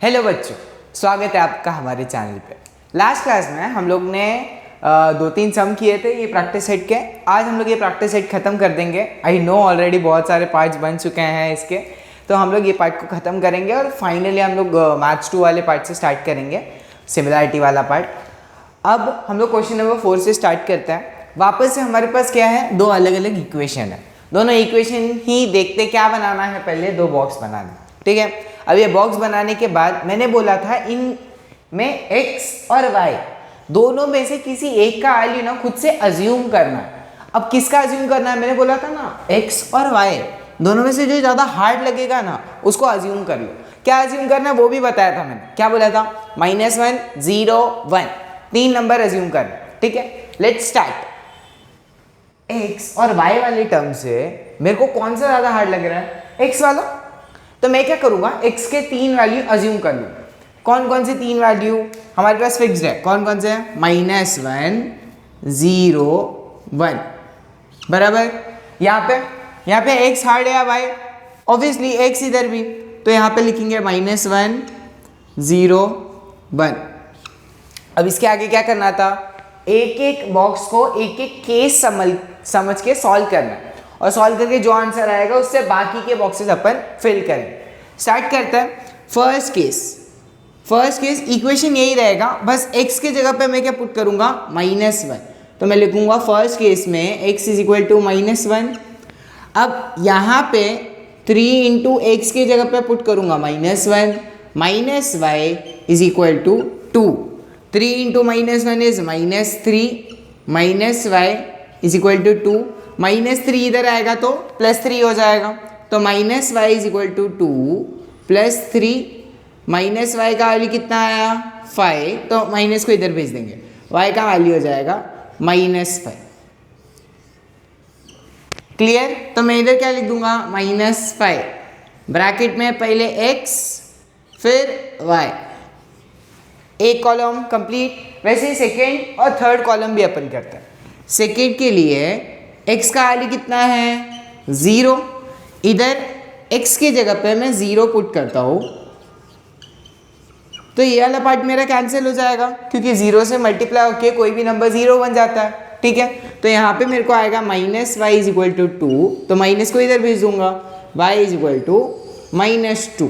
Hello बच्चों, स्वागत है आपका हमारे चैनल पे। लास्ट क्लास में हम लोग ने 2-3 सम किए थे ये प्रैक्टिस सेट के। आज हम लोग ये प्रैक्टिस सेट ख़त्म कर देंगे। आई नो ऑलरेडी बहुत सारे पार्ट्स बन चुके हैं इसके, तो हम लोग ये पार्ट को ख़त्म करेंगे और फाइनली हम लोग मैथ्स 2 वाले पार्ट से स्टार्ट करेंगे, सिमिलरिटी वाला पार्ट। अब हम लोग क्वेश्चन नंबर 4 से स्टार्ट करते हैं। वापस से हमारे पास क्या है, दो अलग अलग इक्वेशन है। दोनों इक्वेशन ही देखते क्या बनाना है, पहले दो बॉक्स बनाना, ठीक है। अब ये बॉक्स बनाने के बाद मैंने बोला था इन में x और y दोनों में से किसी एक का वैल्यू ना खुद से अज्यूम करना है। अब किसका अज्यूम करना है, मैंने बोला था ना x और y दोनों में से जो ज़्यादा हार्ड लगेगा ना उसको अज्यूम कर लो। क्या अज्यूम करना है वो भी बताया था मैंने। क्या बोला था, -1, 0, 1 तीन नंबर अज्यूम करना, ठीक है। Let's start. x और y वाले टर्म से मेरे को कौन सा ज़्यादा हार्ड लग रहा है, x वाला। तो मैं क्या करूंगा, x के 3 वैल्यू अज्यूम कर लूँ। कौन कौन से 3 वैल्यू हमारे पास फिक्स्ड है, कौन कौन से हैं, -1, 0, 1 बराबर। यहाँ पे x हार्ड है या y, ऑब्वियसली x इधर भी, तो यहाँ पे लिखेंगे -1, 0, 1। अब इसके आगे क्या करना था, एक एक बॉक्स को एक एक केस समझ के सॉल्व करना है और सॉल्व करके जो आंसर आएगा उससे बाकी के बॉक्सेस अपन फिल करेंगे। स्टार्ट करते हैं। फर्स्ट केस इक्वेशन यही रहेगा, बस x के जगह पे मैं क्या पुट करूंगा, -1। तो मैं लिखूंगा फर्स्ट केस में x इज इक्वल टू -1। अब यहाँ पे 3 इंटू एक्स के जगह पे पुट करूंगा -1, -y is equal to 2। 3 into -1 is -3, -y is equal to 2। -3 इधर आएगा तो +3 हो जाएगा, तो -y is equal to 2 +3। -y का वैल्यू कितना आया, 5, तो माइनस को इधर भेज देंगे, y का वैल्यू हो जाएगा -5। क्लियर। तो मैं इधर क्या लिख दूंगा, -5 ब्रैकेट में पहले x फिर y, एक कॉलम कंप्लीट। वैसे ही सेकेंड और थर्ड कॉलम भी अपन करते हैं। सेकेंड के लिए x का वैल्यू कितना है, 0। इधर x के जगह पे मैं 0 पुट करता हूँ, तो ये वाला पार्ट मेरा कैंसिल हो जाएगा क्योंकि 0 से मल्टीप्लाई होके कोई भी नंबर 0 बन जाता है, ठीक है। तो यहाँ पे मेरे को आएगा -y इज इक्वल टू 2, तो माइनस को इधर भेज दूंगा, y इज इक्वल टू -2।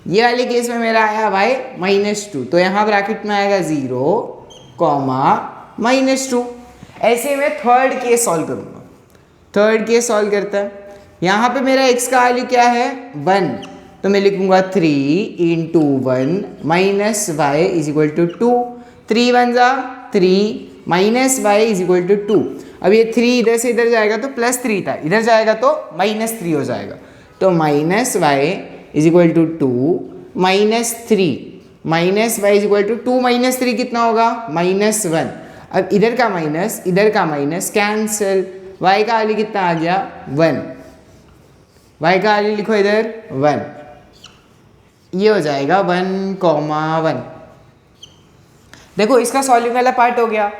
ये वाले केस में मेरा आया y -2, तो यहाँ ब्रैकेट में आएगा 0, -2। ऐसे में थर्ड केस सॉल्व करूँगा। थर्ड केस सॉल्व करता है। यहाँ पे मेरा x का वैल्यू क्या है, 1, तो मैं लिखूंगा 3 into 1 -y is equal to 2। 3 1 जा 3, -y इज इक्वल टू 2। अब ये 3 इधर से इधर जाएगा तो +3 था, इधर जाएगा तो -3 हो जाएगा, तो -y is equal to 2 -3, -y is equal to 2 -3 कितना होगा, -1। अब इधर का माइनस कैंसिल, y का वैल्यू कितना आ गया, 1। y का वैल्यू लिखो इधर 1, ये हो जाएगा 1, 1। देखो इसका सॉल्विंग वाला पार्ट हो गया।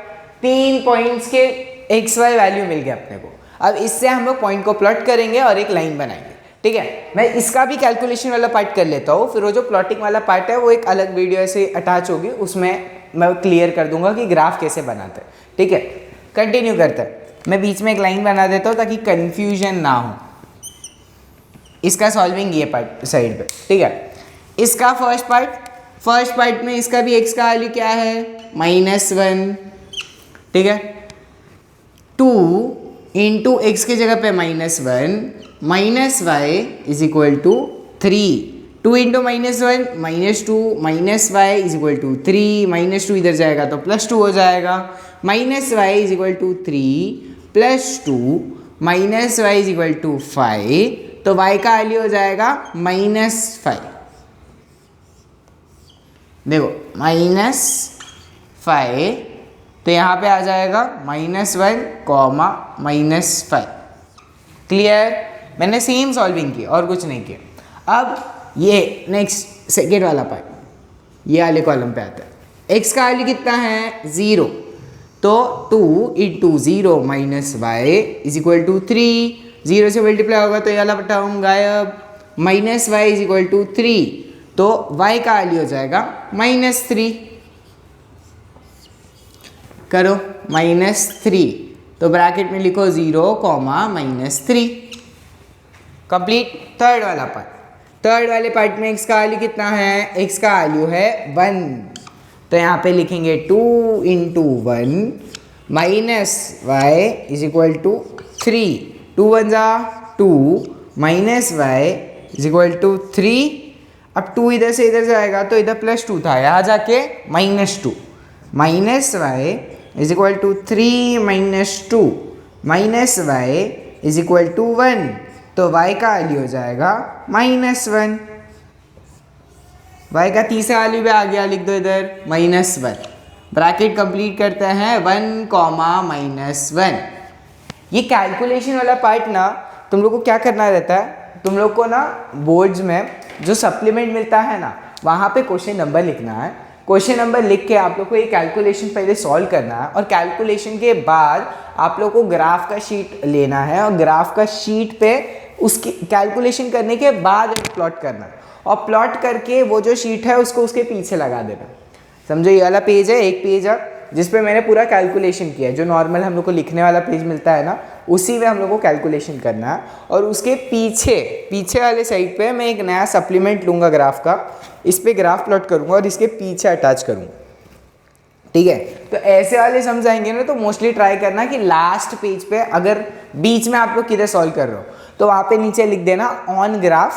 3 पॉइंट्स के x y वैल्यू मिल गया अपने को। अब इससे हम लोग पॉइंट को प्लॉट करेंगे और एक लाइन बनाएंगे, ठीक है। मैं इसका भी कैलकुलेशन वाला पार्ट कर लेता हूँ, फिर वो जो प्लॉटिंग वाला पार्ट है वो एक अलग वीडियो से अटैच होगी, उसमें मैं क्लियर कर दूंगा कि ग्राफ कैसे बनाते हैं, ठीक है। कंटिन्यू करते हैं। मैं बीच में एक लाइन बना देता हूँ ताकि कन्फ्यूजन ना हो। इसका सॉल्विंग ये पार्ट साइड पे, ठीक है। इसका फर्स्ट पार्ट में इसका भी x का वैल्यू क्या है, -1, ठीक है। 2 इंटू एक्स के जगह पे -1, -y is equal to 3। 2 into -1 -2, -y is equal to 3, -2 इधर जाएगा तो +2 हो जाएगा, -y is equal to 3 +2, -y is equal to 5, तो y का वैल्यू हो जाएगा -5। देखो -5, तो यहाँ पे आ जाएगा -1, -5। क्लियर। मैंने सेम सॉल्विंग की और कुछ नहीं किया। अब ये नेक्स्ट सेकेंड वाला पार्ट, ये वाले कॉलम पे आता है। x का वैल्यू कितना है, 0, तो 2 इंटू 0 -y इज इक्वल टू 3। 0 से मल्टीप्लाई होगा तो ये वाला टर्म गायब, -y इज इक्वल टू 3, तो y का वैल्यू हो जाएगा -3। करो -3, तो ब्रैकेट में लिखो 0, -3। कंप्लीट। थर्ड वाला पार्ट, थर्ड वाले पार्ट में x का वैल्यू कितना है, x का वैल्यू है 1, तो यहाँ पे लिखेंगे 2 × 1 minus y is equal to 3, 2 1 जा 2 minus y is equal to 3। अब 2 इधर से इधर जाएगा तो इधर +2 था, यहाँ जाके -2, minus y is equal to 3 - 2 minus y is equal to 1, तो y का वैल्यू हो जाएगा -1। y का तीसरा वैल्यू भी आ गया, लिख दो इधर -1। ब्रैकेट कंप्लीट करते हैं 1, -1। ये कैलकुलेशन वाला पार्ट ना तुम लोग को क्या करना रहता है, तुम लोग को ना बोर्ड्स में जो सप्लीमेंट मिलता है ना वहाँ पे क्वेश्चन नंबर लिखना है। क्वेश्चन नंबर लिख के आप लोग को ये कैलकुलेशन पहले सॉल्व करना है, और कैलकुलेशन के बाद आप लोग को ग्राफ का शीट लेना है, और ग्राफ का शीट पे उसकी कैलकुलेशन करने के बाद प्लॉट करना है, और प्लॉट करके वो जो शीट है उसको उसके पीछे लगा देना। समझो ये वाला पेज है, एक पेज है जिस पे मैंने पूरा कैलकुलेशन किया है, जो नॉर्मल हम लोग को लिखने वाला पेज मिलता है ना उसी में हम लोग को कैलकुलेशन करना है, और उसके पीछे वाले साइड पे मैं एक नया सप्लीमेंट लूँगा ग्राफ का, इस पे ग्राफ प्लॉट करूँगा और इसके पीछे अटैच करूँगा। ठीक है, तो ऐसे वाले समझाएंगे ना तो मोस्टली ट्राई करना कि लास्ट पेज पे अगर बीच में आप लोग किधर सॉल्व कर रहे हो तो वहाँ पे नीचे लिख देना ऑन ग्राफ,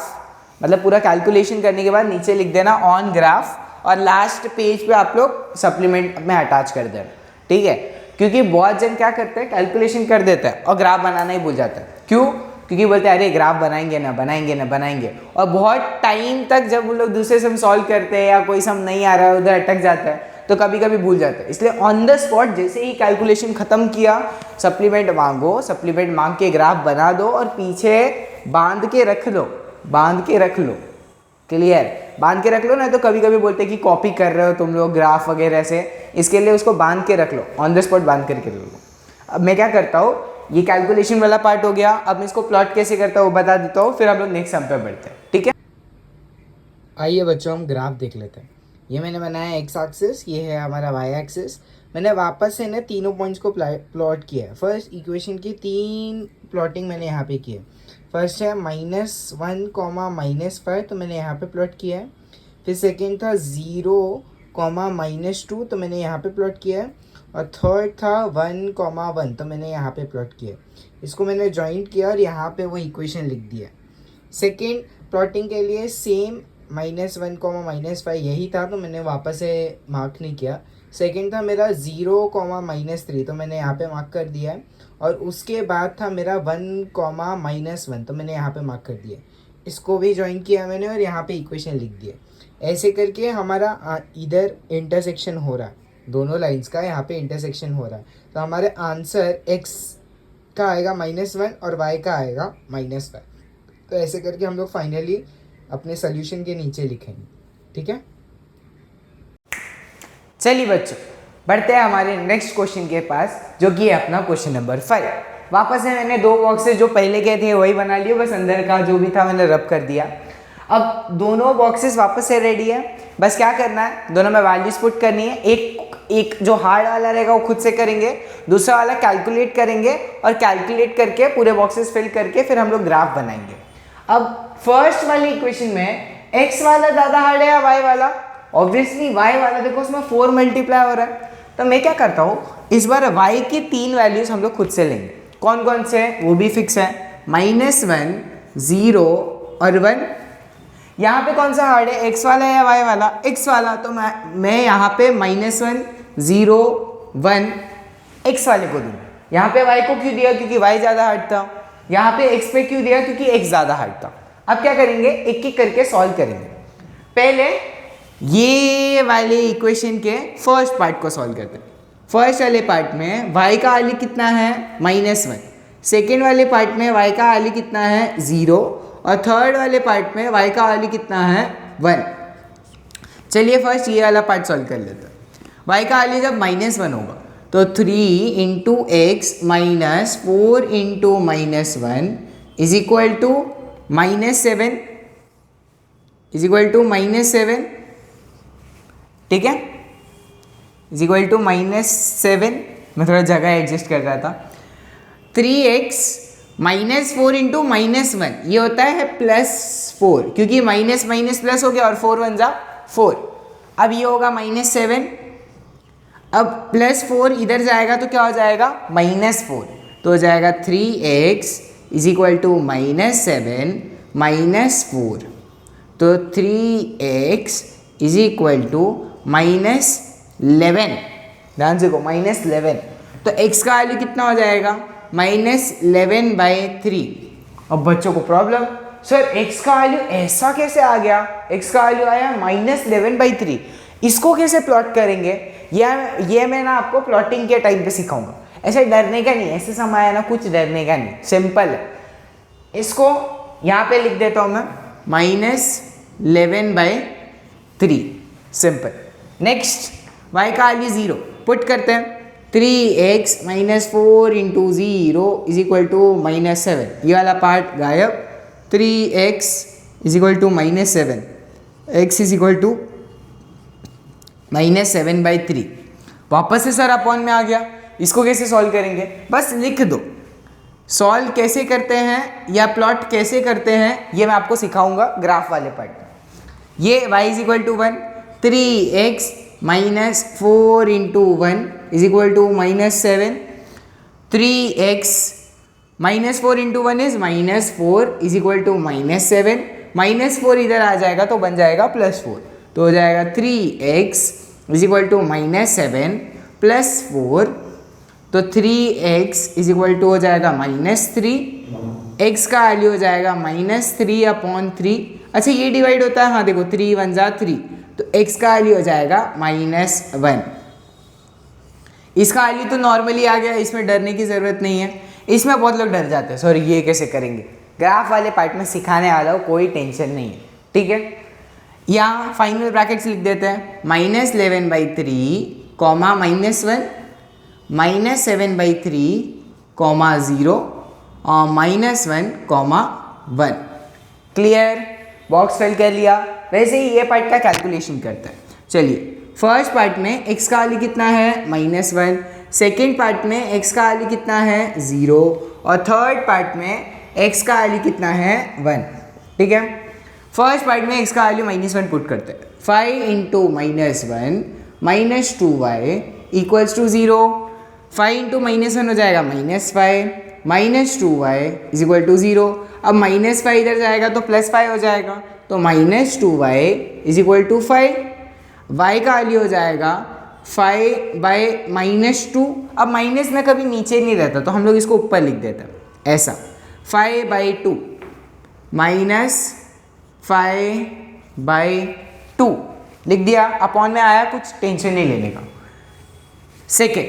मतलब पूरा कैलकुलेशन करने के बाद नीचे लिख देना ऑन ग्राफ, और लास्ट पेज पे आप लोग सप्लीमेंट में अटैच कर देना। ठीक है, क्योंकि बहुत जन क्या करते हैं कैलकुलेशन कर देते हैं और ग्राफ बनाना ही भूल जाता है। क्यों? क्योंकि बोलते हैं अरे ग्राफ बनाएंगे, और बहुत टाइम तक जब वो लोग दूसरे सम सॉल्व करते हैं या कोई सम नहीं आ रहा है उधर अटक जाता है तो कभी कभी भूल जाता है। इसलिए ऑन द स्पॉट जैसे ही कैलकुलेशन खत्म किया सप्लीमेंट मांगो, सप्लीमेंट मांग के ग्राफ बना दो और पीछे बांध के रख लो। क्लियर? बांध के रख लो ना, तो कभी कभी बोलते हैं कि कॉपी कर रहे हो तुम लोग ग्राफ वगैरह से, इसके लिए उसको बांध के रख लो, ऑन द स्पॉट बांध करके रख लो। अब मैं क्या करता हूँ, ये कैलकुलेशन वाला पार्ट हो गया, अब मैं इसको प्लॉट कैसे करता हूँ बता देता हूँ, फिर हम लोग नेक्स्ट सम पे बढ़ते हैं। ठीक है, आइए बच्चों हम ग्राफ देख लेते हैं। ये मैंने बनाया x एक्सिस, ये है हमारा y एक्सिस। मैंने वापस से ना तीनों पॉइंट्स को प्लॉट किया है। फर्स्ट इक्वेशन की 3 प्लॉटिंग मैंने यहाँ पे की है। फर्स्ट है -1, -5, तो मैंने यहाँ पे प्लॉट किया है। फिर सेकेंड था 0, -2, तो मैंने यहाँ पे प्लॉट किया है। और थर्ड था 1, 1, तो मैंने यहाँ पे प्लॉट किया है। इसको मैंने जॉइंट किया और यहाँ पे वो इक्वेशन लिख दिया। सेकेंड प्लॉटिंग के लिए सेम -1, -5 यही था, तो मैंने वापस से मार्क नहीं किया। सेकेंड था मेरा 0, -3, तो मैंने यहाँ पे मार्क कर दिया है। और उसके बाद था मेरा 1, -1, तो मैंने यहाँ पे मार्क कर दिया। इसको भी ज्वाइन किया मैंने और यहाँ पे इक्वेशन लिख दिया। ऐसे करके हमारा इधर इंटरसेक्शन हो रहा है, दोनों लाइंस का यहाँ पे इंटरसेक्शन हो रहा है। तो हमारे आंसर x का आएगा -1 और y का आएगा -5। तो ऐसे करके हम लोग फाइनली अपने सोल्यूशन के नीचे लिखेंगे। ठीक है, चलिए बच्चों बढ़ते हैं हमारे नेक्स्ट क्वेश्चन के पास, जो कि है अपना क्वेश्चन नंबर 5। वापस से मैंने 2 बॉक्सेस जो पहले के थे वही बना लिए, बस अंदर का जो भी था मैंने रब कर दिया। अब दोनों बॉक्सेस वापस से रेडी है, बस क्या करना है, दोनों में वैल्यूज पुट करनी है। एक जो हार्ड वाला रहेगा वो खुद से करेंगे, दूसरा वाला कैलकुलेट करेंगे, और कैलकुलेट करके पूरे बॉक्सेस फिल करके फिर हम लोग ग्राफ बनाएंगे। अब फर्स्ट वाली इक्वेशन में x वाला ज़्यादा हार्ड है या y वाला? ऑब्वियसली y वाला, देखो उसमें 4 मल्टीप्लाई हो रहा है। तो मैं क्या करता हूँ, इस बार y की 3 वैल्यूज हम लोग खुद से लेंगे। कौन कौन से वो भी फिक्स है, -1, 0 और 1। यहाँ पे कौन सा हार्ड है, x वाला या y वाला? x वाला। तो मैं यहाँ पे -1, 0, 1 x वाले को दूंगा। यहाँ पे y को क्यों दिया, क्योंकि y ज़्यादा हार्ड था। यहाँ पे x पे क्यों दिया, क्योंकि x ज़्यादा हार्ड था। अब क्या करेंगे, एक एक करके सॉल्व करेंगे। पहले ये वाले इक्वेशन के फर्स्ट पार्ट को सॉल्व करते हैं। फर्स्ट वाले पार्ट में y का वैल्यू कितना है, -1। सेकेंड वाले पार्ट में y का वैल्यू कितना है, 0। और थर्ड वाले पार्ट में y का वैल्यू कितना है, 1। चलिए फर्स्ट ये वाला पार्ट सॉल्व कर लेते हैं। y का वैल्यू जब -1 होगा तो 3 × x - 4 × -1 is equal to -7। Is equal to -7, ठीक है, इज इक्वल टू -7, मैं थोड़ा जगह एडजस्ट कर रहा था। 3x -4 इंटू -1 ये होता है +4, क्योंकि माइनस माइनस प्लस हो गया और 4 1 जा 4। अब ये होगा -7, अब +4 इधर जाएगा तो क्या हो जाएगा -4, तो हो जाएगा 3x इज इक्वल टू -7 -4, तो 3x इज इक्वल टू -11, ध्यान से को -11, तो x का वैल्यू कितना हो जाएगा -11/3। अब बच्चों को प्रॉब्लम, सर x का वैल्यू ऐसा कैसे आ गया, x का वैल्यू आया -11/3, इसको कैसे प्लॉट करेंगे, ये मैं ना आपको प्लॉटिंग के टाइम पे सिखाऊंगा। ऐसे डरने का नहीं, ऐसे समय है ना कुछ डरने का नहीं, सिंपल है। इसको यहाँ पे लिख देता हूँ मैं -11/3, सिंपल। नेक्स्ट y का वैल्यू 0 पुट करते हैं, 3x -4 into 0 is equal to -7, ये वाला पार्ट गायब, 3x is equal to -7, x is equal to -7/3। वापस से सर अपॉन में आ गया, इसको कैसे सॉल्व करेंगे, बस लिख दो। सॉल्व कैसे करते हैं या प्लॉट कैसे करते हैं ये मैं आपको सिखाऊंगा ग्राफ वाले पार्ट में। ये y is equal to 1, 3x -4 into 1 is equal to -7, 3x -4 into 1 is -4 is equal to -7, -4 इधर आ जाएगा तो बन जाएगा +4, तो हो जाएगा 3x इज इक्वल टू -7 +4, तो 3x इज इक्वल टू हो जाएगा -3, x का वैल्यू हो जाएगा -3/3। अच्छा ये डिवाइड होता है, हाँ देखो 3 1 जा 3, तो x का वैल्यू हो जाएगा -1। इसका वैल्यू तो नॉर्मली आ गया, इसमें डरने की ज़रूरत नहीं है। इसमें बहुत लोग डर जाते हैं, सॉरी ये कैसे करेंगे, ग्राफ वाले पार्ट में सिखाने वाला हो, कोई टेंशन नहीं है, ठीक है। यहाँ फाइनल ब्रैकेट्स लिख देते हैं, -11/3 कॉमा -1 -7/3 कॉमा 0 और -1 1। क्लियर, बॉक्स फिल कर लिया। वैसे ही ये पार्ट का कैलकुलेशन करता है। चलिए फर्स्ट पार्ट में x का वैल्यू कितना है -1, सेकेंड पार्ट में x का वैल्यू कितना है 0 और थर्ड पार्ट में x का वैल्यू कितना है 1, ठीक है। फर्स्ट पार्ट में x का वैल्यू -1 पुट करते हैं, 5 into -1 -2y equals to 0, 5 into -1 हो जाएगा -5 -2y इज इक्वल टू 0। अब -5 इधर जाएगा तो +5 हो जाएगा, तो -2y is equal to 5, y का वैल्यू हो जाएगा 5/-2। अब माइनस में कभी नीचे नहीं रहता तो हम लोग इसको ऊपर लिख देते हैं ऐसा, 5/2 -5/2 लिख दिया, अपॉन में आया, कुछ टेंशन नहीं लेने का। सेकेंड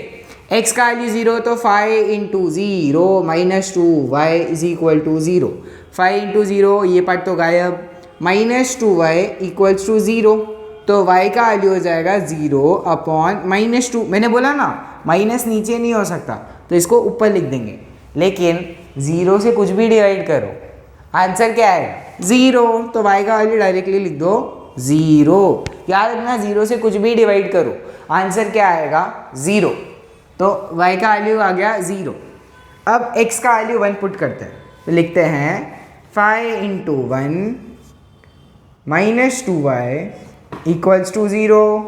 x का वैल्यू 0, तो 5 into 0 -2y is equal to 0, 5 into 0 ये पार्ट तो गायब, -2y इक्वल्स टू 0, तो y का वैल्यू हो जाएगा 0 अपॉन -2। मैंने बोला ना माइनस नीचे नहीं हो सकता, तो इसको ऊपर लिख देंगे, लेकिन 0 से कुछ भी डिवाइड करो आंसर क्या आएगा 0, तो y का वैल्यू डायरेक्टली लिख दो 0। याद रखना 0 से कुछ भी डिवाइड करो आंसर क्या आएगा 0, तो y का वैल्यू आ गया 0। अब x का वैल्यू 1 पुट करते हैं, तो लिखते हैं 5 इंटू 1 -2y इक्वल्स टू 0,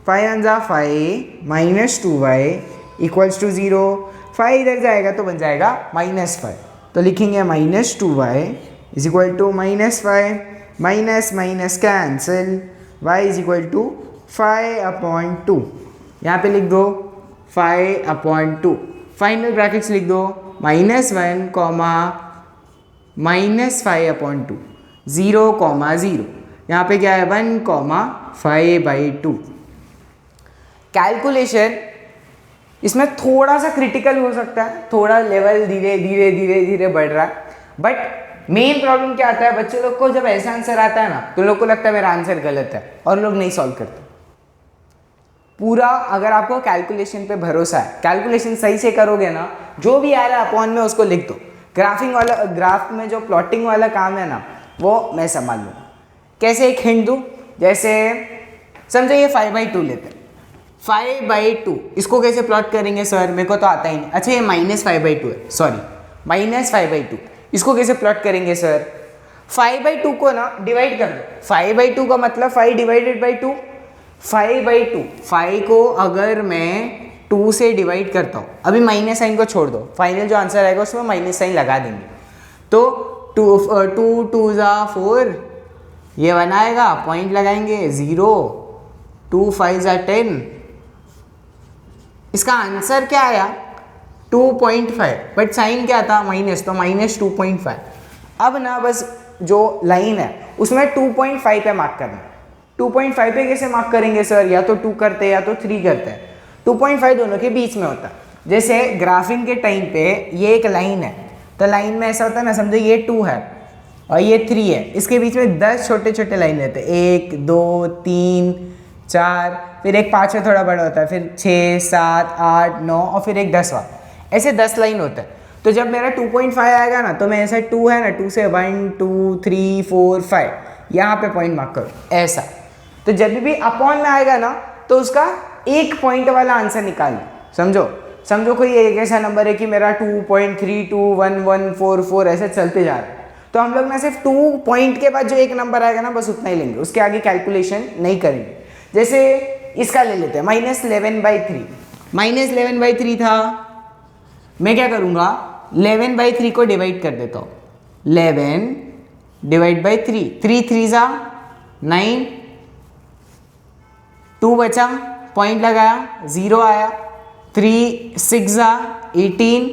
5 1 जा 5 -2y इक्वल्स टू 0, 5 इधर जाएगा तो बन जाएगा -5, तो लिखेंगे -2y is equal to -5, minus cancel, y is equal to 5/2, यहाँ पे लिख दो 5/2, फाइनल ब्रैकेट्स लिख दो -1 -5/2, 0 0, यहाँ पे क्या है 1 5/2। कैलकुलेशन इसमें थोड़ा सा क्रिटिकल हो सकता है, थोड़ा लेवल धीरे धीरे बढ़ रहा है, बट मेन प्रॉब्लम क्या आता है बच्चे लोग को, जब ऐसा आंसर आता है ना तो लोग को लगता है मेरा आंसर गलत है और लोग नहीं सॉल्व करते पूरा। अगर आपको कैलकुलेशन पे भरोसा है, कैलकुलेशन सही से करोगे ना, जो भी आ रहा है अपॉन में उसको लिख दो। ग्राफ में जो प्लॉटिंग वाला काम है ना वो मैं संभाल लूँगा। कैसे एक हिंट दूँ, जैसे समझो ये 5/2 लेते हैं, 5/2 इसको कैसे प्लॉट करेंगे सर, मेरे को तो आता ही नहीं। अच्छा ये -5/2 है, सॉरी -5/2, इसको कैसे प्लॉट करेंगे सर, 5/2 को ना डिवाइड कर दो, 5/2 का मतलब 5 डिवाइडेड बाई 2, 5/2, 5 को अगर मैं 2 से डिवाइड करता हूँ, अभी माइनस साइन को छोड़ दो, फाइनल जो आंसर आएगा उसमें माइनस साइन लगा देंगे, तो 2 2 ज़ा 4, ये 1 आएगा, पॉइंट लगाएंगे 0, 2 5 ज़ा 10, इसका आंसर क्या आया 2.5, बट साइन क्या था माइनस, तो -2.5। अब ना बस जो लाइन है उसमें 2.5 पे मार्क करना है। 2.5 पे कैसे मार्क करेंगे सर, या तो 2 करते हैं या तो 3 करते हैं, 2.5 दोनों के बीच में होता है। जैसे ग्राफिंग के टाइम पे ये एक लाइन है, तो लाइन में ऐसा होता है ना, समझो ये 2 है और ये 3 है, इसके बीच में 10 छोटे छोटे लाइन रहते हैं, 1 2 3 4, फिर एक 5 में थोड़ा बड़ा होता है, फिर 6 7 8 9 और फिर एक 10वां, ऐसे 10 लाइन होता है। तो जब मेरा 2.5 आएगा ना, तो मैं ऐसा 2 है ना, 2 से 1 2 3 4 5 यहाँ पे पॉइंट मार्क करो ऐसा। तो जब भी अपॉन में आएगा ना, तो उसका एक पॉइंट वाला आंसर निकाल लो। समझो कोई एक ऐसा नंबर है कि मेरा 2.321144 ऐसे चलते जा रहा है, तो हम लोग ना सिर्फ 2 पॉइंट के बाद जो एक नंबर आएगा ना, बस उतना ही लेंगे, उसके आगे कैलकुलेशन नहीं करेंगे। जैसे इसका ले लेते हैं -11/3, -11/3 था, मैं क्या करूँगा 11/3 को डिवाइड कर देता हूँ, 11 डिवाइड बाई 3, 3 3 ज़ा 9, 2 बचा, पॉइंट लगाया 0 आया, 3 6 ज़ा 18,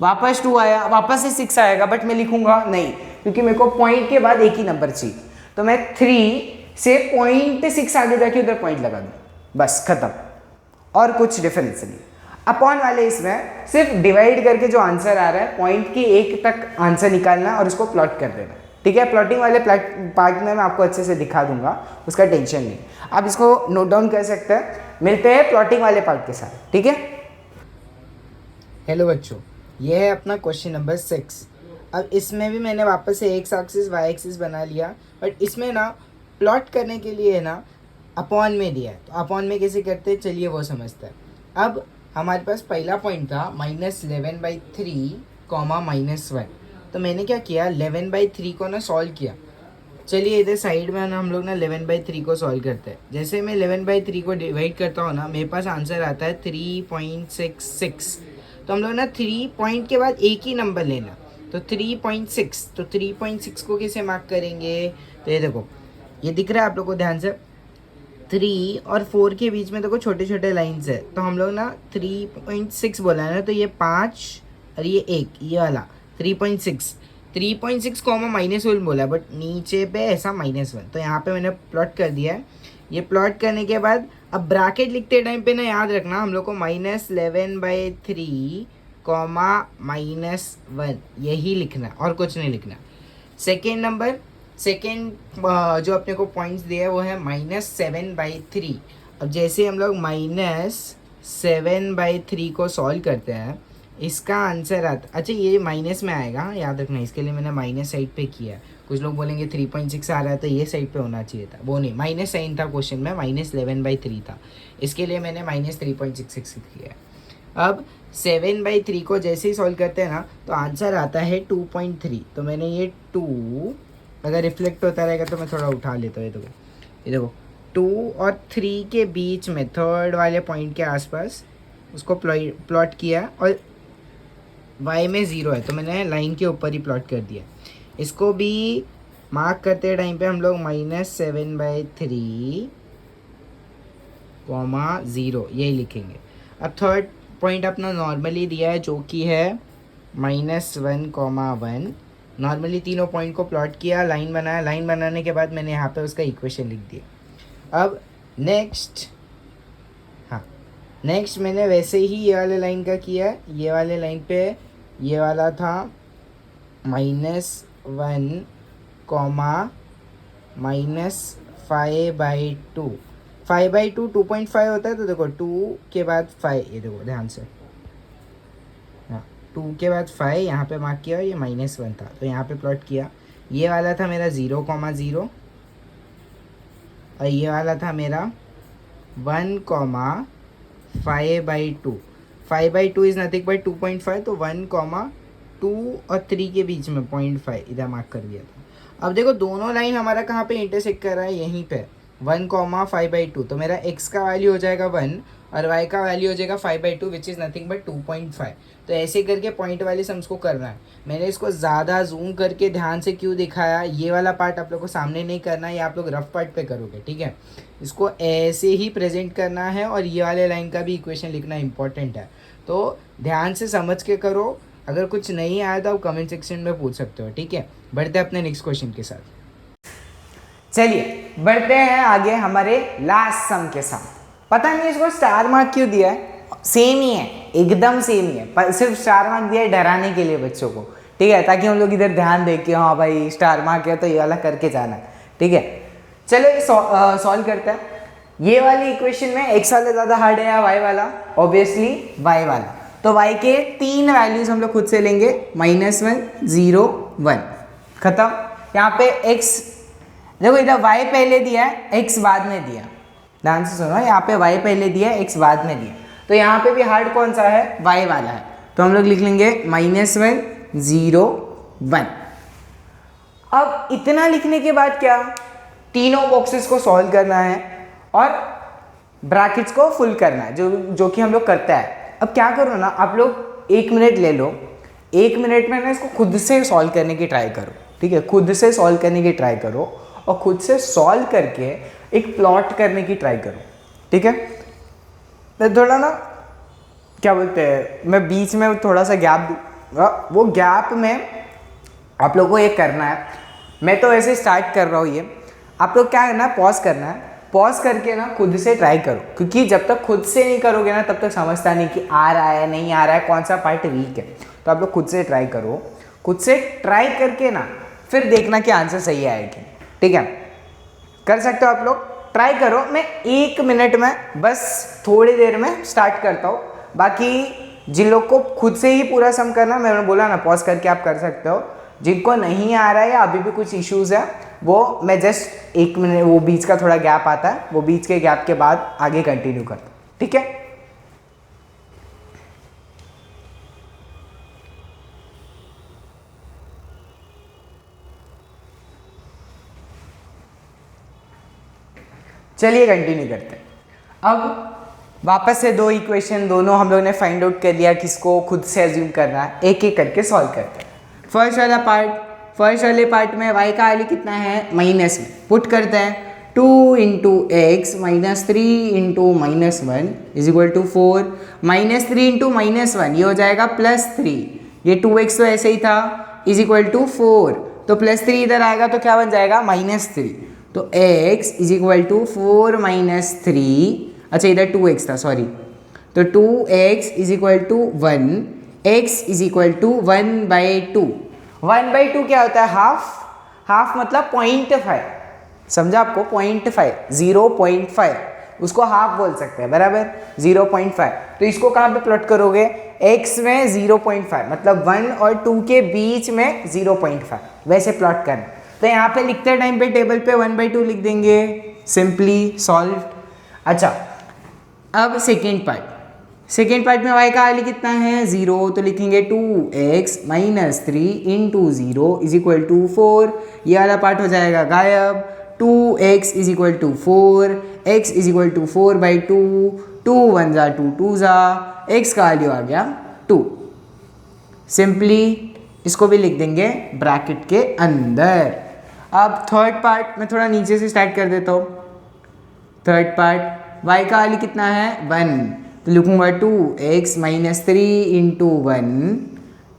वापस 2 आया, वापस से 6 आएगा, बट मैं लिखूंगा नहीं क्योंकि मेरे को पॉइंट के बाद एक ही नंबर चाहिए, तो मैं 3 से 0.6 आगे जाके उधर पॉइंट लगा दूँ, बस खत्म, और कुछ डिफरेंस नहीं। अपॉन वाले इसमें सिर्फ डिवाइड करके जो आंसर आ रहा है पॉइंट की एक तक आंसर निकालना है और उसको प्लॉट कर देना है, ठीक है। प्लॉटिंग वाले पार्ट में मैं आपको अच्छे से दिखा दूंगा, उसका टेंशन नहीं, आप इसको नोट डाउन कर सकते हैं। मिलते हैं प्लॉटिंग वाले पार्ट के साथ, ठीक है। हेलो बच्चों, ये है अपना क्वेश्चन नंबर 6। अब इसमें भी मैंने वापस से एक्स एक्सिस वाई एक्सिस बना लिया, बट इसमें ना प्लॉट करने के लिए ना अपॉन में दिया है, तो अपॉन में कैसे करते हैं चलिए वो समझते हैं। अब हमारे पास पहला पॉइंट था -11/3, -1, तो मैंने क्या किया 11/3 को ना सॉल्व किया। चलिए इधर साइड में ना हम लोग ना 11/3 को सॉल्व करते हैं। जैसे मैं 11/3 को डिवाइड करता हूँ ना, मेरे पास आंसर आता है 3.66। तो हम लोग ना 3 पॉइंट के बाद एक ही नंबर लेना, तो 3.6, तो 3.6 को कैसे मार्क करेंगे, तो ये देखो ये दिख रहा है आप लोग को ध्यान से, 3 और 4 के बीच में देखो छोटे छोटे लाइन्स है, तो हम लोग ना 3.6 बोला है ना, तो ये 5 और ये 1, ये वाला 3.6 कॉमा -1 बोला है, बट नीचे पे ऐसा -1, तो यहाँ पे मैंने प्लॉट कर दिया है। ये प्लॉट करने के बाद अब ब्रैकेट लिखते टाइम पे ना याद रखना हम लोग को -11/3 -1 यही लिखना है और कुछ नहीं लिखना। सेकेंड जो अपने को पॉइंट्स दिए है वो है -7/3। अब जैसे हम लोग -7/3 को सॉल्व करते हैं, इसका आंसर आता, अच्छा ये माइनस में आएगा याद रखना, इसके लिए मैंने माइनस साइड पे किया है। कुछ लोग बोलेंगे 3.6 आ रहा है तो ये साइड पे होना चाहिए था, वो नहीं, माइनस साइन था क्वेश्चन में, -11/3 था, इसके लिए मैंने -3.66 किया है। अब 7/3 को जैसे ही सॉल्व करते हैं ना, तो आंसर आता है 2.3, तो मैंने ये 2 अगर रिफ्लेक्ट होता रहेगा तो मैं थोड़ा उठा लेता हूँ, ये देखो 2 और 3 के बीच में थर्ड वाले पॉइंट के आसपास उसको प्लॉट किया, और y में 0 है तो मैंने लाइन के ऊपर ही प्लॉट कर दिया। इसको भी मार्क करते टाइम पे हम लोग -7/3, 0 यही लिखेंगे। अब थर्ड पॉइंट अपना नॉर्मली दिया है जो कि है -1,1। नॉर्मली तीनों पॉइंट को प्लॉट किया, लाइन बनाया, लाइन बनाने के बाद मैंने यहाँ पे उसका इक्वेशन लिख दिया। अब नेक्स्ट मैंने वैसे ही ये वाले लाइन का किया है, ये वाले लाइन पे ये वाला था -1, -5/2, 5/2 2.5 होता है, तो देखो 2 के बाद 5, ये देखो ध्यान से, हाँ 2 के बाद 5 यहाँ पे मार्क किया और ये -1 था, तो यहाँ पे प्लॉट किया। ये वाला था मेरा 0,0, और ये वाला था मेरा 1,5/2। 5/2 इज़ नथिंग बट 2.5, तो 1,2 और 3 के बीच में 0.5 इधर मार्क कर दिया था। अब देखो दोनों लाइन हमारा कहाँ पे इंटरसेक्ट कर रहा है, यहीं पे 1,5/2। तो मेरा x का वैल्यू हो जाएगा 1 और y का वैल्यू हो जाएगा 5/2 विच इज़ नथिंग बट 2.5। तो ऐसे करके पॉइंट वाले सम्स को करना है। मैंने इसको ज़्यादा जूम करके ध्यान से क्यों दिखाया, ये वाला पार्ट आप लोग को सामने नहीं करना है, ये आप लोग रफ पार्ट पे करोगे, ठीक है। इसको ऐसे ही प्रेजेंट करना है और ये वाले लाइन का भी इक्वेशन लिखना इंपॉर्टेंट है। तो ध्यान से समझ के करो, अगर कुछ नहीं आया तो आप कमेंट सेक्शन में पूछ सकते हो, ठीक है। बढ़ते हैं अपने नेक्स्ट क्वेश्चन के साथ। चलिए बढ़ते हैं आगे हमारे लास्ट सम के साथ। पता नहीं इसको स्टार मार्क क्यों दिया है, सेम ही है, एकदम सेम ही है, पर सिर्फ स्टार मार्क दिया है डराने के लिए बच्चों को, ठीक है, ताकि हम लोग इधर ध्यान दें कि हाँ भाई स्टार मार्क है तो ये वाला करके जाना, ठीक है। चलो ये सॉल्व करते हैं। ये वाली इक्वेशन में x वाला ज़्यादा हार्ड है या y वाला, ऑब्वियसली y वाला। तो y के 3 वैल्यूज हम लोग खुद से लेंगे, -1, 0, 1, खत्म। यहाँ पे x देखो, इधर y पहले दिया है, x बाद में दिया, ध्यान से सुनो, यहाँ पे y पहले दिया है, x बाद में दिया, तो यहाँ पे भी हार्ड कौन सा है, y वाला है। तो हम लोग लिख लेंगे -1, 0, 1। अब इतना लिखने के बाद क्या, तीनों बॉक्सेस को सॉल्व करना है और ब्रैकेट्स को फुल करना है, जो कि हम लोग करता है। अब क्या करो ना, आप लोग 1 मिनट ले लो, 1 मिनट में ना इसको खुद से सॉल्व करने की ट्राई करो, ठीक है, खुद से सॉल्व करने की ट्राई करो और खुद से सॉल्व करके एक प्लॉट करने की ट्राई करो, ठीक है। तो थोड़ा ना क्या बोलते हैं, मैं बीच में थोड़ा सा गैप दूँगा, वो गैप में आप लोगों को ये करना है। मैं तो ऐसे स्टार्ट कर रहा हूँ, ये आप लोग क्या करना है, पॉज करना है, पॉज करके ना खुद से ट्राई करो, क्योंकि जब तक खुद से नहीं करोगे ना तब तक समझता नहीं कि आ रहा है नहीं आ रहा है, कौन सा पार्ट वीक है। तो आप लोग खुद से ट्राई करो, खुद से ट्राई करके ना फिर देखना कि आंसर सही आएगी, ठीक है। कर सकते हो आप लोग, ट्राई करो। मैं 1 मिनट में बस थोड़ी देर में स्टार्ट करता हूँ, बाकी जिन लोग को खुद से ही पूरा सम करना, मैंने बोला ना पॉज करके आप कर सकते हो। जिनको नहीं आ रहा है या अभी भी कुछ इश्यूज़ है, वो मैं जस्ट 1 मिनट, वो बीच का थोड़ा गैप आता है, वो बीच के गैप के बाद आगे कंटिन्यू करता हूँ, ठीक है। चलिए कंटिन्यू करते हैं। अब वापस से 2 इक्वेशन, दोनों हम लोग ने फाइंड आउट कर लिया किसको खुद से एज्यूम करना है, एक एक करके सॉल्व करते हैं। फर्स्ट वाले पार्ट में y का वैल्यू कितना है, माइनस में पुट करते हैं, 2 × x - 3 × -1 इज इक्वल टू 4, -3 × -1 ये हो जाएगा +3, ये 2x तो ऐसे ही था, इज इक्वल टू 4, तो +3 इधर आएगा तो क्या बन जाएगा, -3, तो x इज इक्वल टू 4 - 3, अच्छा इधर 2x था, सॉरी, तो 2x is equal to 1, x is equal to 1/2। 1/2 क्या होता है, हाफ मतलब 0.5, समझा आपको, 0.5, 0.5 उसको हाफ बोल सकते हैं, बराबर 0.5। तो इसको कहाँ पे प्लॉट करोगे, x में 0.5 मतलब 1 और 2 के बीच में 0.5, वैसे प्लॉट करना। तो यहाँ पे लिखते टाइम पे टेबल पे 1/2 लिख देंगे, सिंपली सॉल्व। अच्छा अब सेकेंड पार्ट में y का वैल्यू कितना है, 0, तो लिखेंगे 2x - 3 × 0 इज इक्वल टू 4, ये वाला पार्ट हो जाएगा गायब, 2x is equal to 4, x is equal to 4/2, 2 1 जा 2 2 जा, x का वैल्यू आ गया 2। सिंपली इसको भी लिख देंगे ब्रैकेट के अंदर। अब थर्ड पार्ट में थोड़ा नीचे से स्टार्ट कर देता हूँ। थर्ड पार्ट y का वैल्यू कितना है, 1, तो लिखूंगा 2x - 3 × 1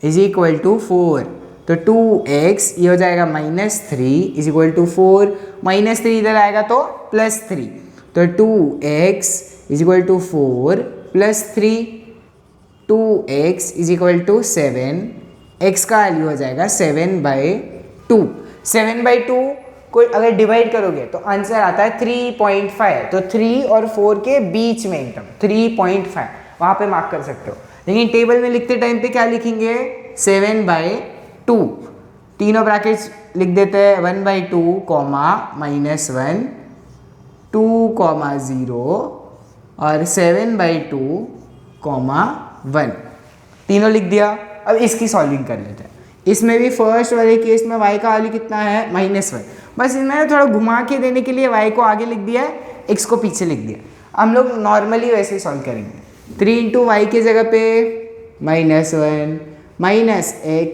इज इक्वल टू 4, तो 2x ये हो जाएगा -3 इज इक्वल टू 4, -3 इधर आएगा तो +3, तो 2x is equal to 4 + 3, 2x is equal to 7, x का वैल्यू हो जाएगा 7/2। 7/2 को अगर डिवाइड करोगे तो आंसर आता है 3.5, तो 3 और 4 के बीच में एकदम 3.5 वहाँ पे मार्क कर सकते हो। लेकिन टेबल में लिखते टाइम पे क्या लिखेंगे, 7/2, तीनों ब्रैकेट्स लिख देते हैं, 1/2, -1, 2,0 और 7/2, 1 तीनों लिख दिया। अब इसकी सॉल्विंग कर लेते हैं। इसमें भी फर्स्ट वाले केस में y का वैल्यू कितना है -1। बस इसमें थोड़ा घुमा के देने के लिए y को आगे लिख दिया है, x को पीछे लिख दिया। हम लोग नॉर्मली वैसे ही सॉल्व करेंगे। 3 इंटू वाई की जगह पे -1 -x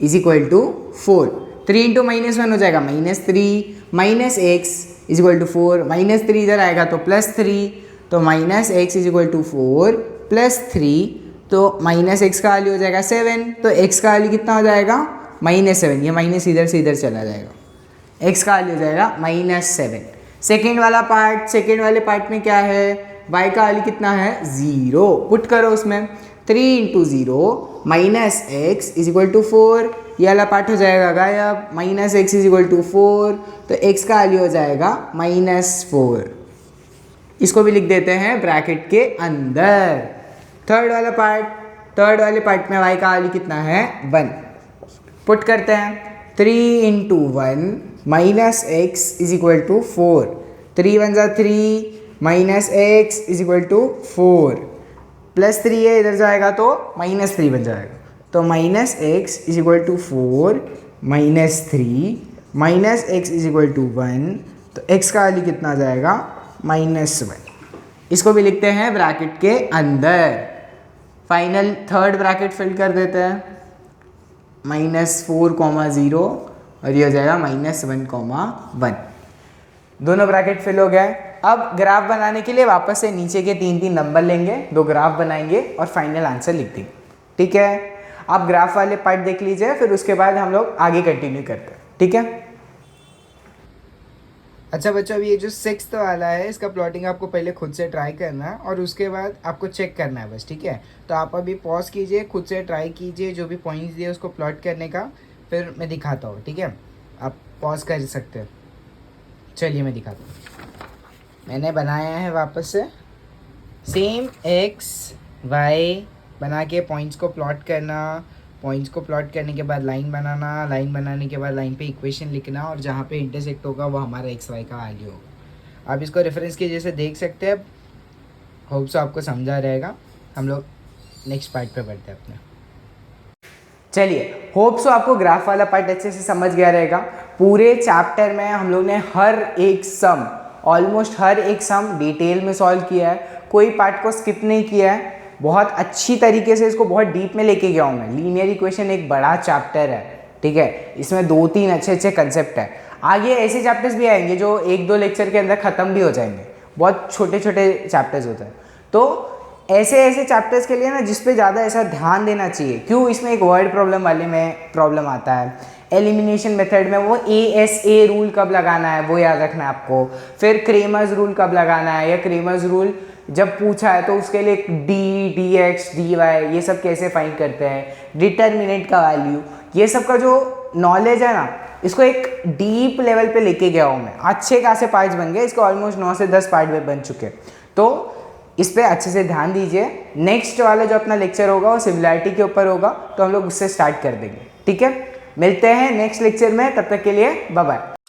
is equal to 4। 3 into -1 हो जाएगा -3 -x इज इक्वल टू 4। -3 इधर आएगा तो +3, तो -x इज इक्वल टू 4 +3, तो -x का वैल्यू हो जाएगा 7, तो x का वैल्यू कितना हो जाएगा -7। ये माइनस इधर से इधर चला जाएगा, x का वैल्यू हो जाएगा -7। सेकेंड वाला पार्ट, सेकेंड वाले पार्ट में क्या है, y का वैल्यू कितना है 0। पुट करो उसमें 3 into 0 -x is equal to 4। ये वाला पार्ट हो जाएगा गायब, -x इज इक्वल टू 4, तो x का वैल्यू हो जाएगा -4। इसको भी लिख देते हैं ब्रैकेट के अंदर। थर्ड वाला पार्ट, थर्ड वाले पार्ट में y का वैल्यू कितना है 1। पुट करते हैं 3 into 1 -x is equal to 4। 3 1 जा 3 -x इज इक्वल टू 4, +3 है इधर जाएगा तो -3 बन जाएगा, तो -x is equal to 4 -3 -x is equal to 1, तो x का वैल्यू कितना आ जाएगा -1। इसको भी लिखते हैं ब्रैकेट के अंदर। फाइनल थर्ड ब्रैकेट फिल कर देते हैं, -4,0 और ये हो जाएगा -1,1। दोनों ब्रैकेट फिल हो गए। अब ग्राफ बनाने के लिए वापस से नीचे के 3 नंबर लेंगे, 2 ग्राफ बनाएंगे और फाइनल आंसर लिख देंगे। ठीक है, आप ग्राफ वाले पार्ट देख लीजिए, फिर उसके बाद हम लोग आगे कंटिन्यू करते हैं। ठीक है। अच्छा बच्चों, अब ये जो 6th वाला है, इसका प्लॉटिंग आपको पहले खुद से ट्राई करना है और उसके बाद आपको चेक करना है बस। ठीक है, तो आप अभी पॉज कीजिए, खुद से ट्राई कीजिए, जो भी पॉइंट्स दिए उसको प्लॉट करने का, फिर मैं दिखाता हूँ। ठीक है, आप पॉज कर सकते हो। चलिए मैं दिखाता हूँ। मैंने बनाया है वापस से सेम x y बना के पॉइंट्स को प्लॉट करना, पॉइंट्स को प्लॉट करने के बाद लाइन बनाना, लाइन बनाने के बाद लाइन पे इक्वेशन लिखना और जहाँ पे इंटरसेक्ट होगा वो हमारा x y का वैल्यू होगा। आप इसको रेफरेंस के जैसे देख सकते हैं। होप सो आपको समझा रहेगा। हम लोग नेक्स्ट पार्ट पे बढ़ते हैं अपने। चलिए, होप सो आपको ग्राफ वाला पार्ट अच्छे से समझ गया रहेगा। पूरे चैप्टर में हम लोग ने हर एक सम, ऑलमोस्ट हर एक सम डिटेल में सॉल्व किया है, कोई पार्ट को स्किप नहीं किया है। बहुत अच्छी तरीके से इसको बहुत डीप में लेके गया हूँ मैं। लीनियर इक्वेशन एक बड़ा चैप्टर है, ठीक है, इसमें 2-3 अच्छे कंसेप्ट है। आगे ऐसे चैप्टर्स भी आएंगे जो 1-2 लेक्चर के अंदर ख़त्म भी हो जाएंगे, बहुत छोटे चैप्टर्स होते हैं। तो ऐसे चैप्टर्स के लिए ना जिस पे ज़्यादा ऐसा ध्यान देना चाहिए। क्यों, इसमें एक वर्ड प्रॉब्लम वाले में प्रॉब्लम आता है। एलिमिनेशन मेथड में वो ASA रूल कब लगाना है वो याद रखना है आपको। फिर क्रेमर्स रूल कब लगाना है, या क्रेमर्स रूल जब पूछा है तो उसके लिए dx dy ये सब कैसे फाइंड करते हैं, डिटर्मिनेंट का वैल्यू, ये सब का जो नॉलेज है ना, इसको एक डीप लेवल पे लेके गया हूँ मैं। अच्छे खासे पार्ट्स बन गए, इसके ऑलमोस्ट 9 से 10 पार्ट में बन चुके। तो इस पे अच्छे से ध्यान दीजिए। नेक्स्ट वाला जो अपना लेक्चर होगा वो सिमिलैरिटी के ऊपर होगा, तो हम लोग उससे स्टार्ट कर देंगे। ठीक है, मिलते हैं नेक्स्ट लेक्चर में, तब तक के लिए बाय बाय।